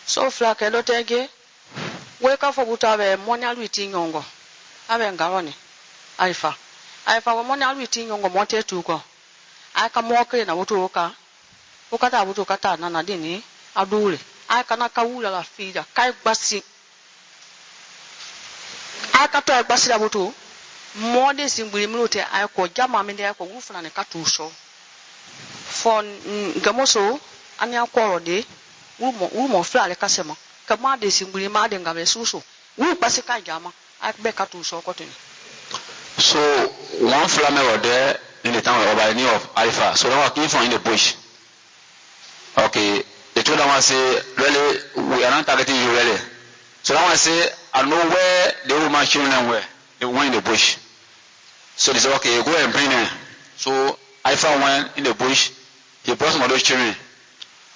So fla ke do tege we ka fo buta be monya luiti nyongo abe ngaroni aifa we monya luiti nyongo mote tuko aka moke na butu ka ukata butu kata na dini adule aka na kawula la fija kai gbasi aka to gbasi da butu mode simbuli mlute ayako jama mende ayako gufuna ne katusho fon gamoso ani akworo de umo fla le kasema kama de simbuli ma de ngame susu wu gbasi ka jama akbe katusho kotuni. So one flame were there in the town of the of Alpha. So they were came from in the bush. Okay, they told them, I say, really, we are not targeting you really. So that one say, I know where the woman children were. They went in the bush. So they said, okay, go and bring them. So Alpha went in the bush. He brought some of those children.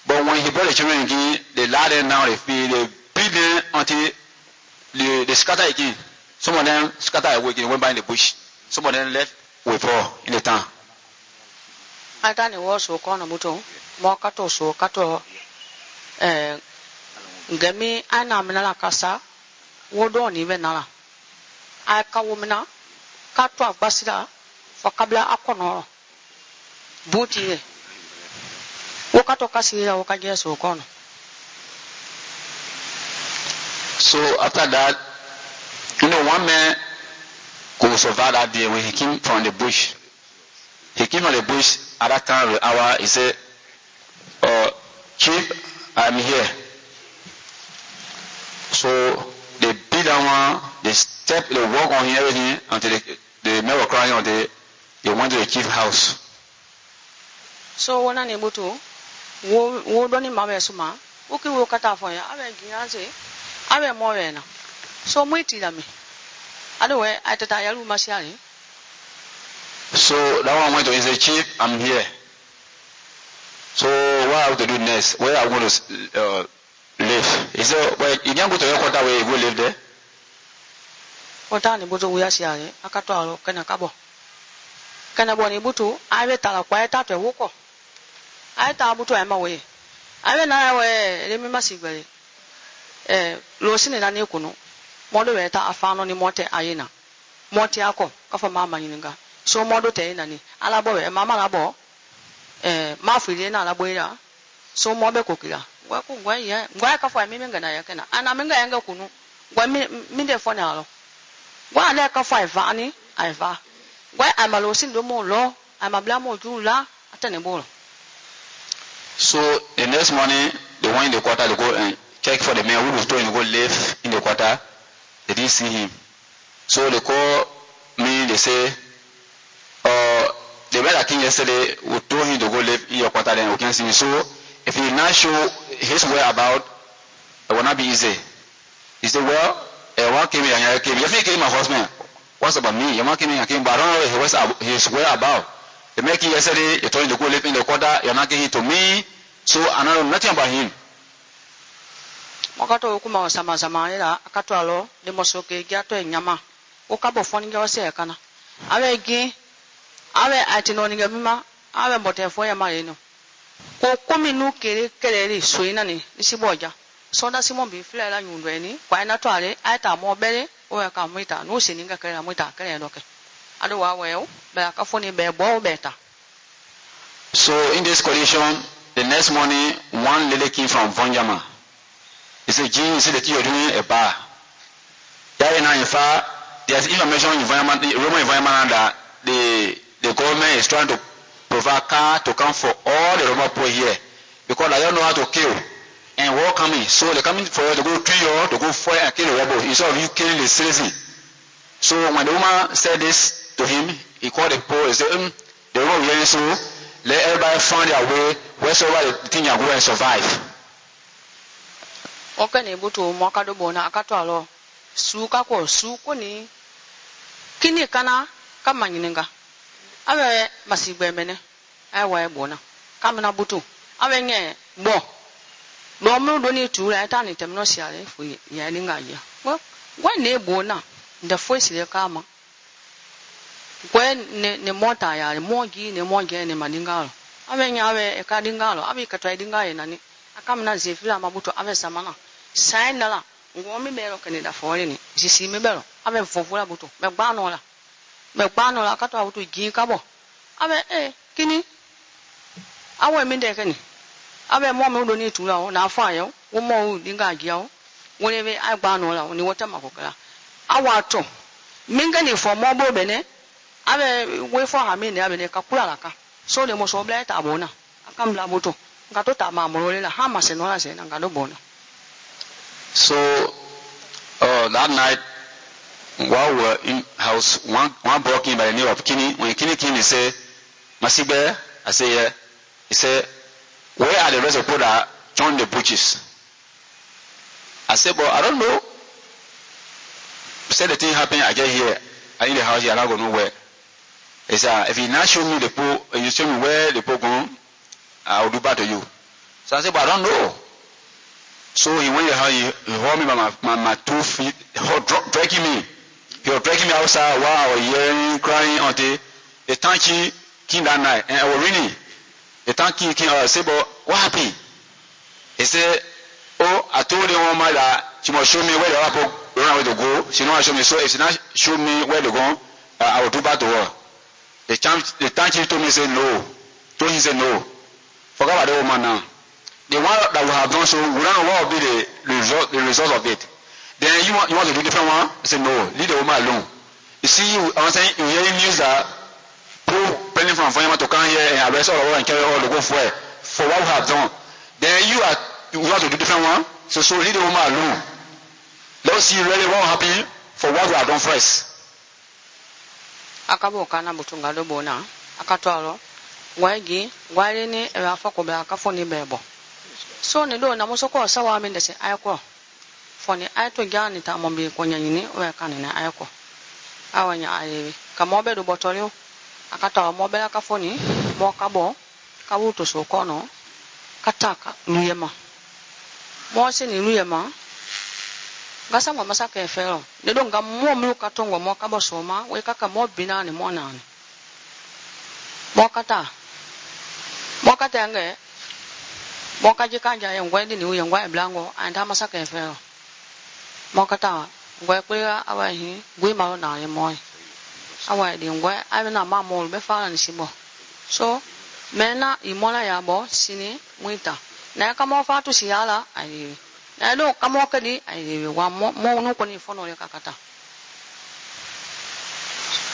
But when he brought the children again, they lie them down, they beat them until they scatter again. Some of them scattered away and went by in the bush. Some of them left with her in the town. I can't watch so corner buto. More kato so kato gemi ana menala kasa wodo ni venala. I ka womana kato agbasira fakabla akono buti wakato kasira wakaje so corner. So after that, one man could survive that day when he came from the bush. He came from the bush at that time of the hour. He said, Chief, I'm here. So they beat that one, they walk on him, everything, until the men were crying until they went to the chief's house. So when I'm able to, wo doni mama suma, uki wo kata for ya, abe giyanse, abe more na. So mwiti dami. Otherwise, I thought I had Masiani. So that one went to say, Chief, I'm here. So what I have to do next? Where I'm going to live? He said, well, you can't go to your quarter where you go live there. What time Butu Yasiani? Akato, Kanakabo. Kanaboni Butu, I will tell a quiet out a woko. I tell Butu I'm away. I will not away, let me massively. Losin and Anikuno. Moderator a found on the mote ayena. Mote ako, kafa mama yinga. So modo te nani. Alabo mama labo. Mafili na laboira. So mobe kokila. Waku ngwa ya. Ngwa kafa mimenga na yakena. Ana menga yanga kunu. Ngwa minde fona alo. Ngwa ale kafa ivani, aiva. Ngwa amalosi ndo mo lo. Amabla mo jula atene bolo. So the next morning they went in the quarter to go and check for the man who was told to go live in the quarter. They didn't see him. So they call me, they say, the man that came yesterday, we told him to go live in your quarter, then we can't see him. So if he not show his whereabouts, it will not be easy. He said, well, one came here and I came. If he came my husband, what's about me? Your man came here and came, but I don't know his whereabouts. The man came yesterday, you told him to go live in the quarter, you're not getting to me, so I don't know nothing about him. Makato kuma sama ila akato alo de mosoke gato enyama okabo foni ga wase kana awe gi awe atino ni gamima awe mbotefo ya marino ko komi nu kere so ina ni siboja so da simon bi fle la nyundo eni kwa na to ale ata mo bele o ya ka muita no se ninga kere muita kere doke ado wa we be aka foni be bo beta. So in this condition, the next morning one lady came from Voinjama. He said, Jean, you said that you are doing a bar. In fact, there's information in Roman environment that the government is trying to provide car to come for all the Roman poor here. Because they don't know how to kill. And war coming. So they're coming for you to go 3 years to go fire and kill the rebel instead of you killing the citizen. So when the woman said this to him, he called the poor and said, the Roman will so let everybody find their way wheresoever the thing you go and survive. Okay, ni butu mwakado bona akato alo suka ko suko ni kini kana kama nyininga awe masigbe mene awe bona kama na butu awe nye bo mu do ni tu la ta ni temno siale fu ya ninga ya gwa ne bona nda foisi le kama gwa ne mota ya mogi ne mogi ne madingalo awe nya awe e ka dingalo abi katwa dingalo nani akamna zefila mabuto ave samana sai nala ngomi belo kenida fori ni sisi me belo ave fofula buto me gbano la kato auto gi kabo ave kini awe mi de keni ave mo me do ni tula o na fa yo wo mo u dinga gi o woni be ai gbano la ni wota makokala awa to minga ni fo mo bo bene ave we fo ha mi ni ave ne kakula la ka so le mo so bla ta bona akamla buto ngato ta ma mo le la ha ma se no la se na ngado bona. So that night while we were in house, one boy came by the name of Kini. When Kini came, he said, Masibe, I say, yeah. He said, where are the rest of people that joined the butches? I said, but I don't know. He said the thing happened, I get here. I in the house here, I don't go nowhere. He said, if you not show me the pool, you show me where the pool gone, I will do back to you. So I said, but I don't know. So he went to the house, he hold me by my 2 feet, dragging me. He was dragging me outside while I was yelling, crying until the tanky came that night. And I was reading. The tanky came, I said, but what happened? He said, oh, I told the woman that she must show me where the other people run away to go. She don't show me. So if she not show me where to go, I will do back to her. The tanky told me, say no. Told him, say no. Forget about the woman now. The one that we have done, so we don't know what will be the result of it. Then you want to do different one? I say no, leave the woman alone. You see, I'm saying you hearing news that people planning from Voinjama to come here and arrest all over and carry all the go for what we have done. Then you want to do different one? So leave the woman alone. Let's see really what will happen for what we have done first. Akabo kana butunga do bona akatwalo wagi wale ni afa ko ba akafoni bebo. So ne do na musoko sawa mi ndese ayko foni ayto gani ta mombe ko nyanyini o ya kanina ayko awanya ayewi kama obe do botolio akata mo be aka foni mo kabo kabuto so kono kataka luyema mo se ni luyema gasa mo masaka efero ne do ngam mo mlu katongo mo kabo soma we kaka mo binani mo nani mo kata nge moka jikanja ya ngwe ni uye ngwe blango anda masaka efero moka ta ngwe kwea awahi gwi malo na ye moy awa di ngwe abe na ma mo be fa ni sibo so mena imola ya bo sini muita na ka mo fa tu siala ai na do ka mo ka di ai wa mo no ko ni fono le kakata.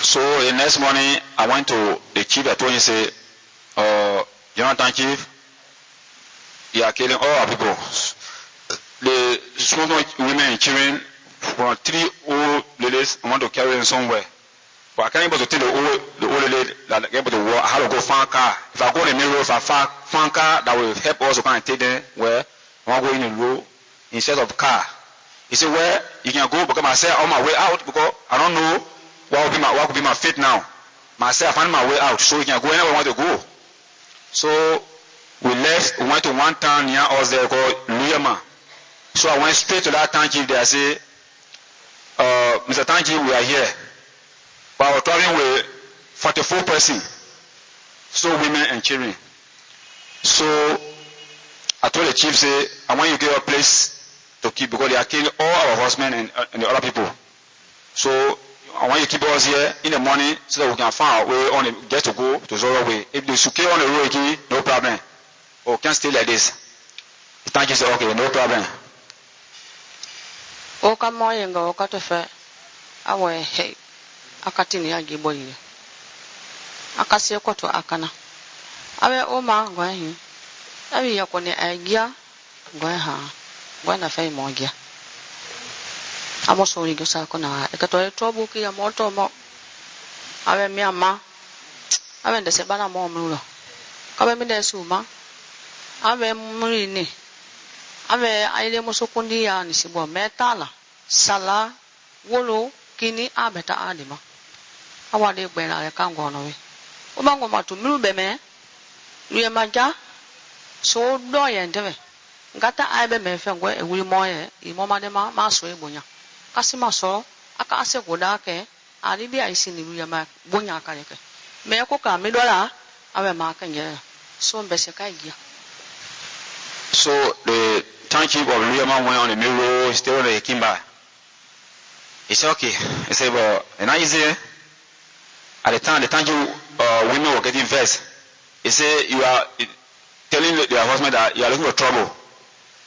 So the next morning I went to the chief. I told him, say, Jonathan chief, they are killing all our people. The small women and children from 3 old ladies, I want to carry them somewhere. But I can't able to tell the old lady that I able to walk. I have to go find a car. If I go in the main road, if I find a car that will help us to kind of take them where I want to go in the road instead of car. He said, well, you can go because I said on my way out because I don't know what will be my fate now. Myself, I find my way out, so you can go anywhere I want to go. So we left, we went to one town near us there called Lorma. So I went straight to that town chief there. I said, Mr. Town Chief, we are here. But I was traveling with 44 persons, so women and children. So I told the chief, say, I want you to give a place to keep because they are killing all our horsemen and the other people. So I want you to keep us here in the morning so that we can find our way on the, get to go to Zoro way. If they should on the road again, no problem. Or can stay like this. The tank is okay, no problem. Oka moyenga okatofe awe hey akatini ya giboyi akasi koto akana awe oma gwahi awi yakone agia gwaha gwana fai mogia amoso rigo sa kona ekato tobu ki ya moto mo awe miama awe ndese bana mo mrulo kabe mi desu ma awe mrini awe aile musukundi ya nisibo metala sala wolo kini abeta adima awade gbera le kango no we o mango matu miru beme luye maja so do ye ndebe ngata aibe me fe ngwe ewuri moye imoma de ma so ebonya kasima so aka ase goda ke ari bi aisi ni luye ma bonya aka yeke me ko ka mi dola awe ma aka nge so mbese ka igia So the township of Lorma went on the main road, still on the Kimba. He said, okay. He said, well, it's not easy. At the time, the township women were getting vexed. He said, you are telling their husband that you are looking for trouble.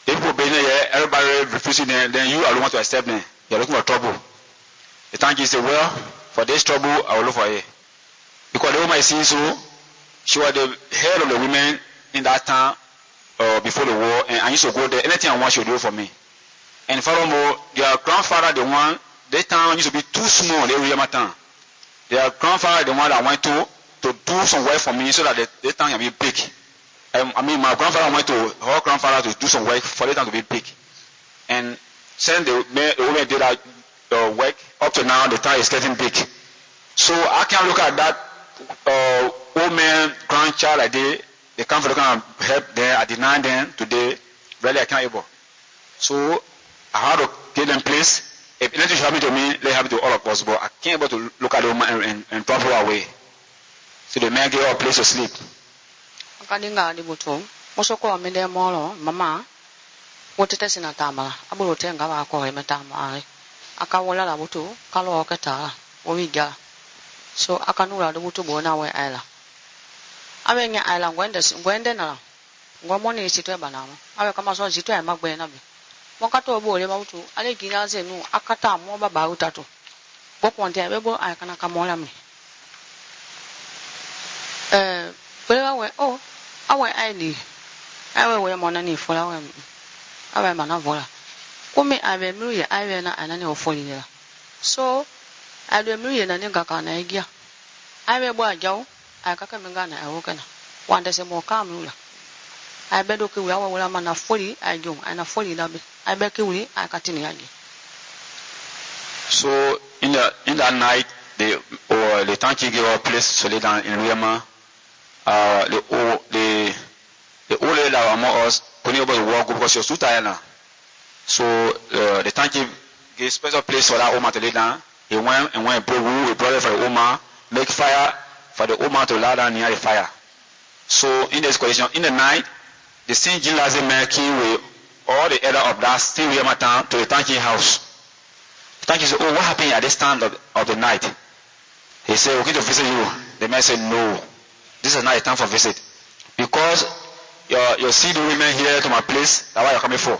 If people being there, everybody refusing them, then you are the one to accept them. You are looking for trouble. The township said, well, for this trouble, I will look for it. Because the woman is seeing so, she was the head of the women in that town before the war, and I used to go there. Anything I want, she would do it for me. And furthermore, their grandfather, the one, that town used to be too small, the Liberia town. Their grandfather, the one that went to do some work for me so that the town can be big. I mean, my grandfather went to her grandfather to do some work for the town to be big. And since the women did that work, up to now, the town is getting big. So I can look at that old man, grandchild like they come for the kind of help there. I deny them today. Really, I can't able. So I had to give them place. If anything should happen to me, let it happen to all of us. But I can't able to look at the woman and drop her away. So the man gave her a place to sleep. Kadinga di buto. Mosoko amende molo mama. Wotete sina tamala. Abulo tenga wa ko he metama. Akawola la buto. Kalo oketa. Owiga. So akanula the buto bona we ala. Awenya ala ngwende na. Ngomoni isitwe banamo. Awe kama so zitwe amagbe na bi. Mokato obo le mautu ale gina zenu akata mo baba utato. Bokwonte abebo akana kamola mi. Bela we oh awe aili. Awe we mona ni fola we. Awe mana vola. Kumi abe miye awe na anani ofoli ya. So abe miye na ninga kana igia. Awe bo ajao akaka mengana awokana. Wande se mo kamula. I bet okay we are mana fully I do and a fully lobby. I bet we I continue again. So in that night the tanki gave a place to lay down in Lorma. The old lady that among us couldn't able to walk because she was too tired now. So the tanki gave special place for that woman to lay down. He went and brought wood, he brought it for the woman, make fire for the woman to lie down near the fire. So in this condition, in the night, the same Jilazi man came with all the elder of that still Lorma town to the tanki house. The tanki said, oh, what happened at this time of the night? He said, we're going to visit you. The man said, no, this is not a time for visit. Because you see the women here to my place, that's why you're coming for.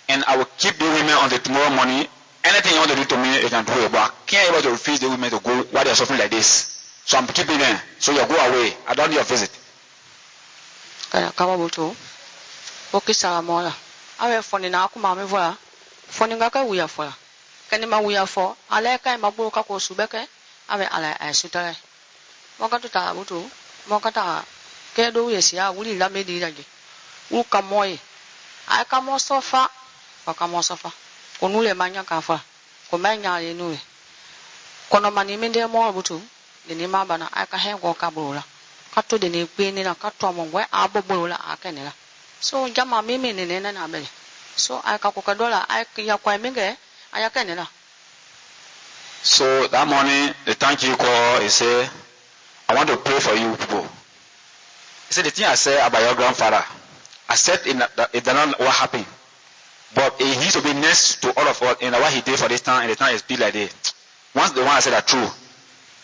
And I will keep the women on the tomorrow morning. Anything you want to do to me, you can do it. But I can't able to refuse the women to go while they're suffering like this. So I'm keeping them. So you go away. I don't need your visit. Kawabuto. Okay, Salamola. I have funny now. Come on, voila. Funny gaka we are for. Kanima we are for. I like I mabuka ko subeke. I will I sutare. Mokata Tabuto. Mokata. Kedo yes, ya, will you let me do that? Uka moi. I come more sofa. Wakamo sofa. Konule manya kafa. Komanya yenue. Kono manimende mo butu. The Nimabana, I can have walk abroad. Kato de ne pin in a catomon where abobola acanela. So Jama mimi in an abel. So I cacocadola, I quite mege, I canela. So that morning, the thank you call, he said, I want to pray for you people. He said, the thing I said about your grandfather, I said it does not what happened. But he needs to be next to all of us in what he did for this time, and the time is still like this. Once the one I said are true,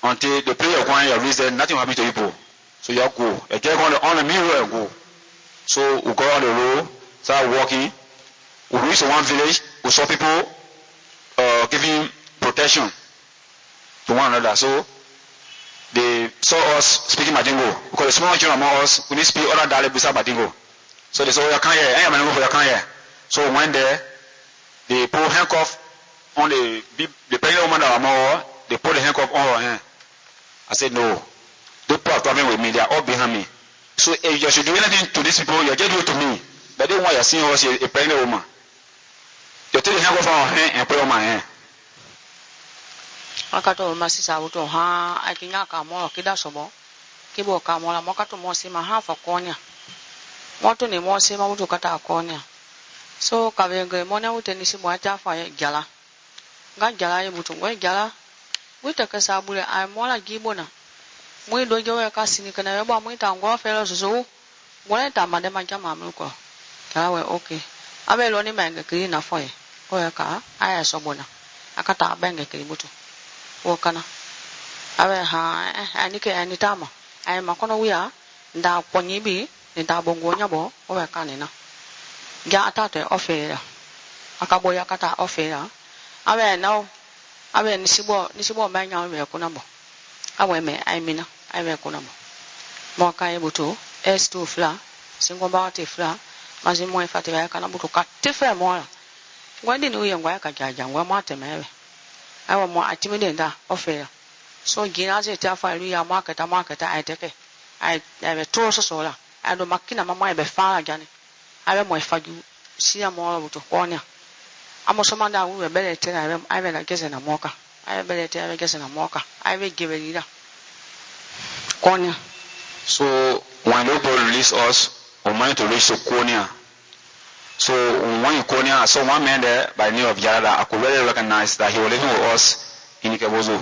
until the prayer of one, your reason, nothing will happen to you people. So you go. You get on the mirror and go. So we go on the road, start walking. We reach one village, we saw people giving protection to one another. So they saw us speaking Mandingo. Because the small children among us, we need to speak other dialect besides Mandingo. So they said, oh, you can't hear. I am Mandingo for you can't hear. So when they put handcuff on the pregnant woman that among us, they put the handcuff on her hand. I said, no. Don't put a problem with me. They are all behind me. So if you should do anything to these people, you just do it to me. But they want you seeing us a pregnant woman. You take the handcuff on her hand and put it on my hand. Akato masisa buto ha akinya kamola kida sobo. Kibo kamola mokato mosima ha for konya. Moto ni mosima buto kata konya. So kavenge mona utenisi mwata fa jala. Ga jala ye buto ngwe jala. Wita kasabule ay mola gibona. Mwe dojo ya kasini kana yaba mwe tangwa felo susu. Mwe tamade majama mko. Awe okay. Awe lo ni menge kiri na foye. Oya ka aya sobona. Akata benge kiri butu. Wokana. Awe ha anike anitama. Ay makono wiya nda ponyibi nda bongo nyabo oya kanina. Ja atate ofera. Akaboya kata ofera. Awe now awe nisibo manya we kunabo. Awe me aimina awe kunabo. Moka ebutu S2 fla singo bawati fla mazi mo ifati ya kana butu katife mo ngwandi ni uye ngwa ka jaja ngwa mate mewe awa mo atimide nda ofera so gina ze ta fa ru ya market aiteke ai be to so la ado makina mama be fara jani awe mo ifaju sia mo butu konya amosoma nda wu be le tena awe na gese na moka awe be le tena gese na moka awe givelira konya. So when the Lord released us, we wanted to reach to Konya. So when you Konya, I saw one man there by the name of Yara. I could really recognize that he was living with us in Ikebuzo.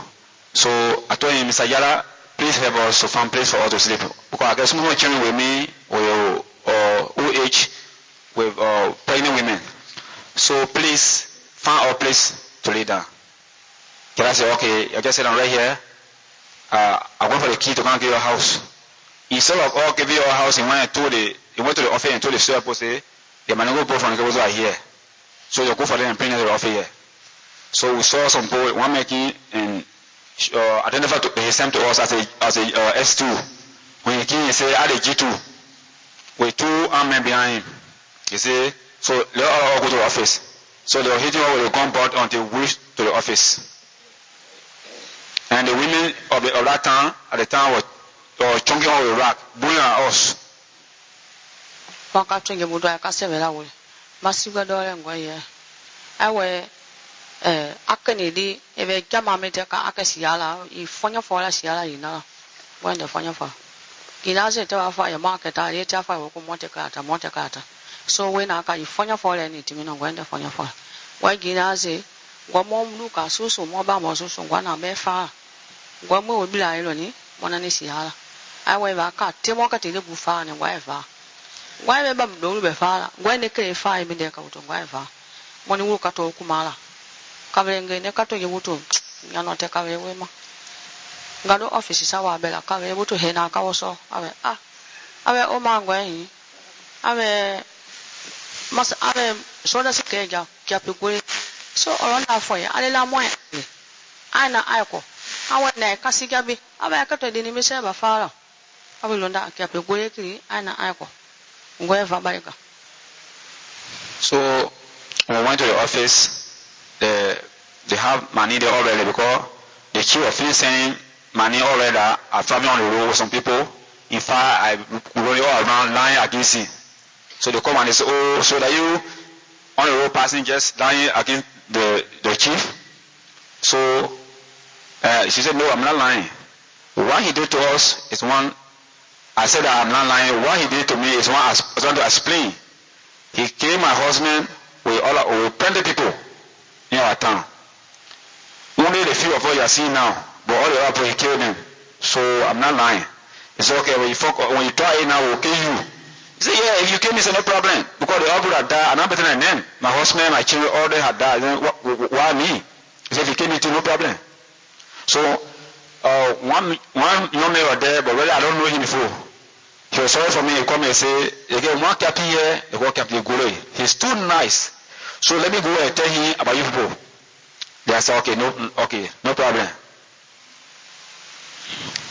So I told him, Mr. Yara, please help us to find a place for us to sleep. Because I got some more children with me, with OH, with pregnant women. So please find a place to lay down. Yara said, okay, I just said I'm right here. I went for the key to come to your house. Instead of all giving your house, he went to the office and told the store say, the Mandingo both from the are here. So you go for them and bring them to the office here. So we saw some boy, one making and identified his name to us as a S2. When he came, he said, I the G2 with 2 armed men behind him. He said, so they all go to the office. So they were hitting her with a gun butt until we reached to the office. And the women of that town at the time were chunking out the rock, bullying us. Waka chungi mudo ya kasevela wole. Masiga dole ngwaye. Awe akenedi ebe jama mete ka akesiala I fonya fola siala ina. Wende fonya fa. Ginaze te wafa ya market a yete afa wo monte kata. So we na aka I fonya fola ni timino wende fonya fa. Wa ginaze gwa mom luka susu mo ba mo susu gwa na be fa. Gwa mo obila ilo ni mona ni siala. Awe ba ka temo ka tele bufa ne gwa eva. Gwa be ba do be fa. Gwa ne kre fa ibi de ka uto gwa eva. Moni wu ka to kumala. Kavenge ne ka to ye wuto. Nyano te ka we ma. Ngado office sawa bela ka we wuto he na ka woso. Awe o ma gwa yin. Awe mas awe so da sikeja kya pe gwe. So orona for ya ale la mo ana ayko. Awe na ka sigabi. Awe ka to de ni me se ba fara. Awe londa kya pe gwe kiri ana ayko. Ngwe va barika. So when we went to the office, they have money there already because the chief of finished sending money already. I traveling on the road with some people. In fact, I rolling all around lying against him. So they come and they say, oh, so that you on the road passing just lying against the chief. So she said, no, I'm not lying. What he did to us is one. I said that I'm not lying. What he did to me is one I was going to explain. He killed my husband with plenty people in our town. Only the few of us you are seeing now, but all the other people he killed them. So I'm not lying. He said, okay, when you try it now, we'll kill you. He said, yeah, if you kill me, it's no problem. Because the other people had died, and I'm better than them. My husband, my children, all they had died. Then why me? He said, if you kill me too, no problem. So one young man was there, but really I don't know him before. He was sorry for me. He come and say, again, one cap here, the one cap here. He's too nice. So let me go and tell him about you people. They said, okay, no problem.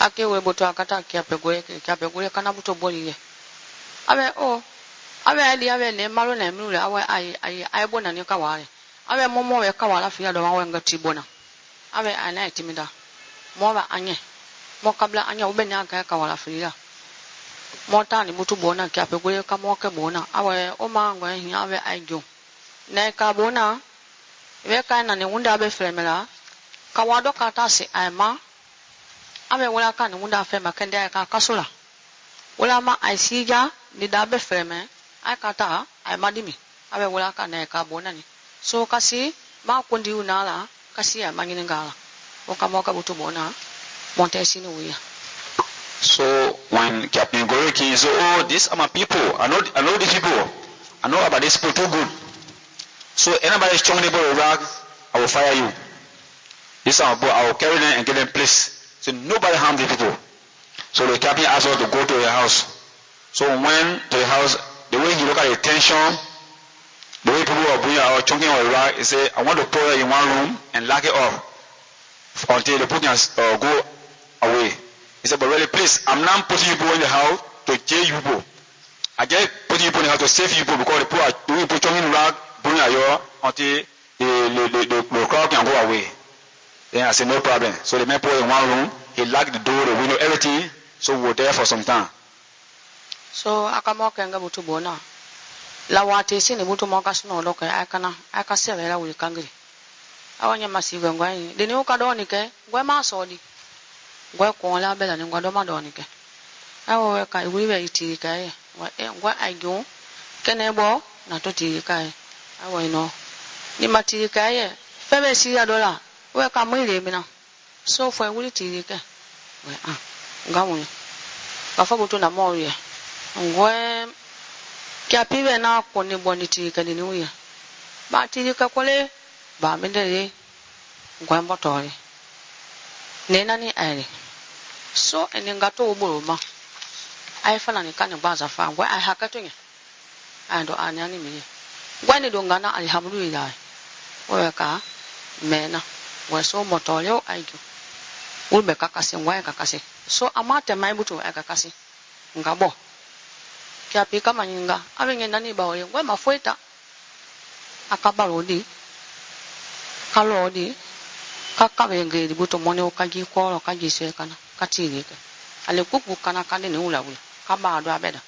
Ake we boto akata kya pegwe kana buto boliye. Awe ali awe ne malo na emule awe ai bona ne kawale. Awe momo we kawala fia do awe ngati bona. Awe ana etimida. Mo ba anye. Mo kabla anya ubenya aka kawala fia. Mo tani buto bona kya pegwe ka mo ke bona. Awe o mangwe hin awe aijo. Ne ka bona we ka na ne wunda be fremela. Kawado kata se aima. Awe wala ka ne wunda fe makende ka kasula. Wala ma aisija ni dabe freme akata ai madimi awe wala ka na ka bona ni. So kasi ma kundi unala kasi ai mangini ngala. Oka moka buto bona monte sini uya. So when Captain Goriki said, oh, these are my people. I know these people. I know about this people too good. So anybody strong neighbor with rag, I will fire you. This I will carry them and get them placed. So nobody harm the people. So the captain asked us to go to the house. So we went to the house. The way he looked at the tension, the way people were bringing out chunking of the rag, he said, I want to put it in one room and lock it up until the people can go away. He said, but really, please, I'm not putting you people in the house to jail you people. I just putting you people in the house to save you people because the people are doing chunking rag, bring it out until the crowd can go away. Then I said, no problem. So the man put in one room, he locked the door, the window, everything. So we were there for some time. So akamoka nga butu bona. La wate sini butu moka sino loka aka sebe la uli kangri. Awanya masiwe ngwai. Deni ukadoni ke, ngwe masodi. Ngwe kuola bela ni ngwa doma doni ke. Awo weka iwiwe itiri kae. Ngwe aigyo. Kene bo na totiri kae. Awo ino. Ni matiri kae. Febe siya dola. Weka mwile mina. So fwe wuli tiri ke. Ngamuni. Kafa butu na mori. Ngwe kia piwe na kone boni tirika ni uya. Ba tirika kole ba mendele ngwe motori. Nena ni aile. So eningato ubuluma. Aifana ni kane baza fa ngwe ai hakatunye. Ando anyani mi. Ngwe ni dongana alhamdulillah. Weka mena. Ngwe so motori o aigyo. Ulbe kakasi ngwe kakasi. So amate maibutu kakasi. Ngabo. Kia pika manyinga. Awenye nani baole. Ngwe mafueta. Akabalodi. Kalodi. Kakawenge di buto mone ukaji kwalo kaji swekana. Katirike. Ale kuku kana kande ni ula ula. Kabado abeda.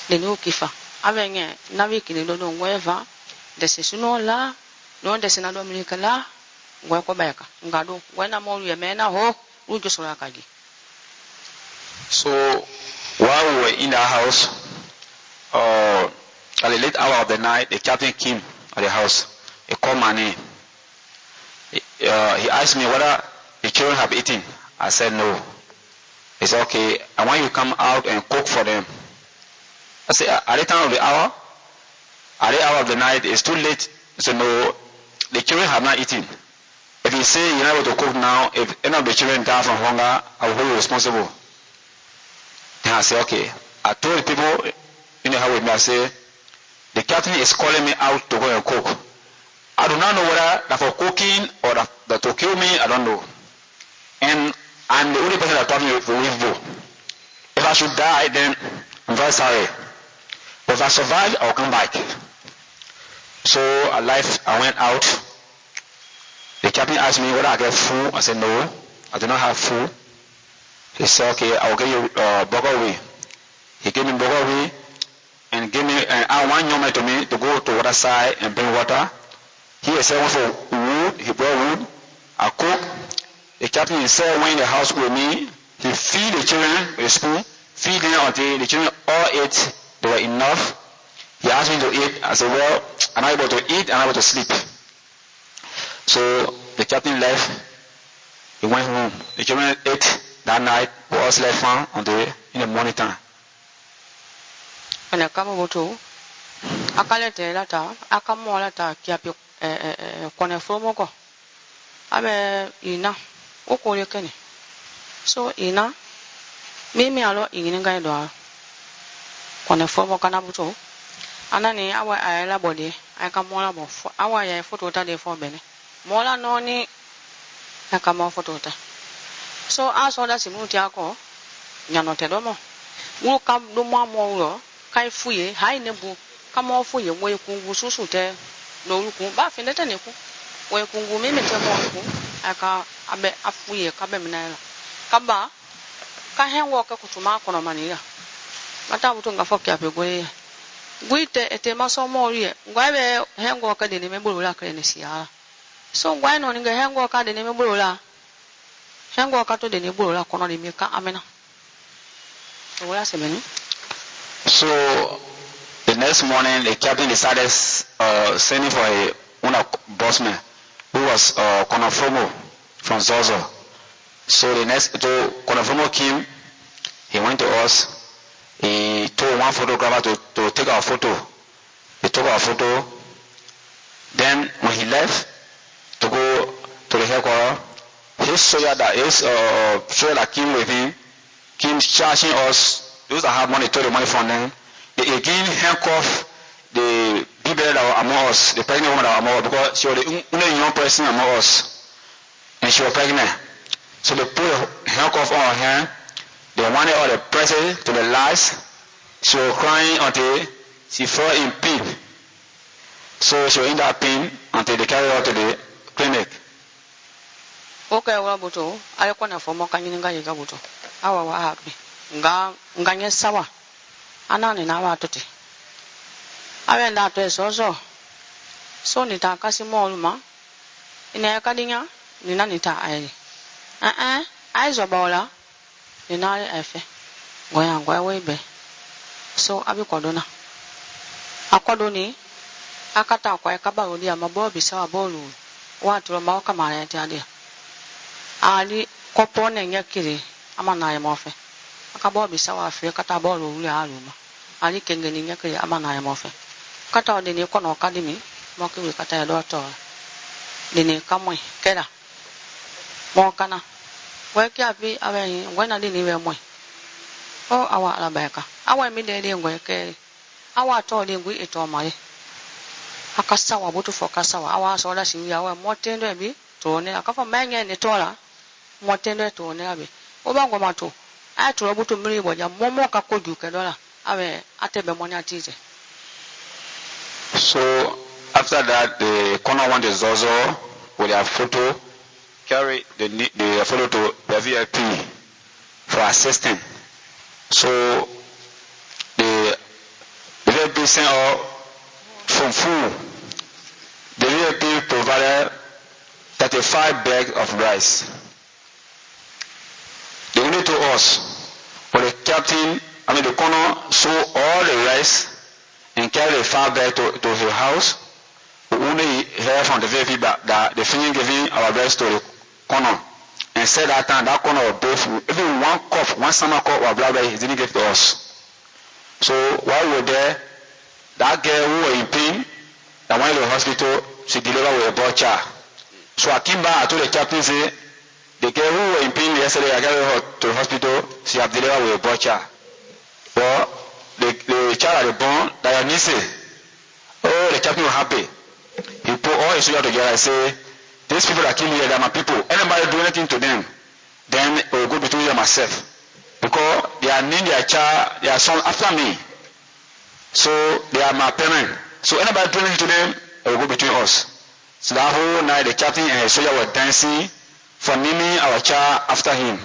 Deni ukifa. Awenye na wiki ni dodo ngweva. Desi suno la. Don desi na dominika la. Ngwe ko beka. Ngado. Ngwe na molu ya mena ho. Ujo sura kaji. So while we were in the house, at the late hour of the night, the captain came at the house. He called my name. He asked me whether the children have eaten. I said no. He said, okay, I want you to come out and cook for them. I said, at the time of the hour, at the hour of the night, it's too late. He said, no, the children have not eaten. If you say you're not able to cook now, if any of the children die from hunger, I will hold you responsible. Then I said, okay. I told the people in the house with me, I said, the captain is calling me out to go and cook. I do not know whether that's for cooking or that to kill me, I don't know. And I'm the only person that taught me to live. If I should die, then I'm very sorry. But if I survive, I'll come back. So I went out. The captain asked me whether I get food. I said, no, I do not have food. He said, okay, I will give you burger. He gave me burger and gave me one young to me to go to water side and bring water. He said for wood, he brought wood. I cook. The captain himself went in the house with me. He feed the children with a spoon, feed them until the children all ate. They were enough. He asked me to eat. I said, well, I'm not able to eat, I'm not able to sleep. So the captain left. He went home. The children ate that night. We all slept fine in the morning time. When I come over to Akalete lata, Akamolata Kiapi Conefomoko. Abe ina, Okole Kenny. So ina, Mimi alo Inga Dwa Conefomo Canabuto. Anani, our Ayla body, I come more about our photo de for Bene. Mola noni, I come more photo. So as all that's in Mutiaco, Yanotedomo. Woke up no more, Kai Fuye, high nebu, come off for your way, Kungu, no Buff in the Teneku, where Kungu Mimit, I can abe a Fuye, Cabemina. Kaba, Kahan walk to Marco Mania. But I would think of a capital. Guite ete maso mori, why hang walk at the name Kenesia. So why not in the hang walk at the name Bula? Hang walk to the Nebula, Conimika Amena. So the next morning, the captain decided sending for one bossman who was Conafomo from Zozo. So the next Conafomo came, he went to us. He told one photographer to take our photo took our photo. Then when he left to go to the headquarters, his soldier that came with him, came charging us. Those that have money took the money from them. They again handcuffed the people that were among us, the pregnant woman that were among us, because she was the only young person among us, and she was pregnant. So they put a handcuff on her hand. They wanted all the presses to the last. She was crying until she fell in pain. So she was in that pain until they carried her to the clinic. Okay, well, buto. I want to form a canyon guy. Our happy. Ganya sawa. Anan in our tutti. I went that place also. So nita casimolma. In a cadina, Ninanita I. Eyes of Bola. Ninari Efe. Going away be. So Abicodona. Acodoni. Akata kwa kabalo dia mabobi sawa bolu. Watu wa mauka marete adia. Ali kopone nyakiri ama na yemofe. Akabobi sawa afre kata bolu uli aluma. Ali kengeni nyakiri ama na yemofe. Kata odini kono akademi mokiwi kata ya doto. Dini kamwe keda. Mokana. Weki api awe ngwena dini we mwe. O awa alabeka. Awa midede ngwe keri. Awa to dingwi ito mari. Akasawa butu fokasawa awa soda shiwi awa motendo ebi tone akafa menye ni tola motendo tone abi obango mato atu butu mmiri boja momo kakoju kedola awe atebe money atize. So after that the corner one the zozo with their photo carry the photo to the VIP for assisting. So the VIP sent out from food. The VIP provided 35 bags of rice. They only to us, but the captain, the colonel, sold all the rice and carried the 5 bags to his house. We only heard from the VIP that the Finian giving our rice to the colonel and said that time that colonel was both even one summer cup of black rice he didn't give to us. So while we were there, that girl who was in pain, that went to the hospital, she delivered with a butcher. So I came back, I told the captain, say, the girl who was in pain yesterday, I carried her to the hospital, she have delivered with a butcher. But the child at the bone, that was missing. Oh, the captain was happy. He put all his soldiers together and say, these people that came here, they are my people. Anybody do anything to them, then it will go between them and myself. Because they are named their child, their son after me. So they are my parents. So anybody doing anything to them, it will go between us. So that whole night the captain and his soldier were dancing for naming our child after him.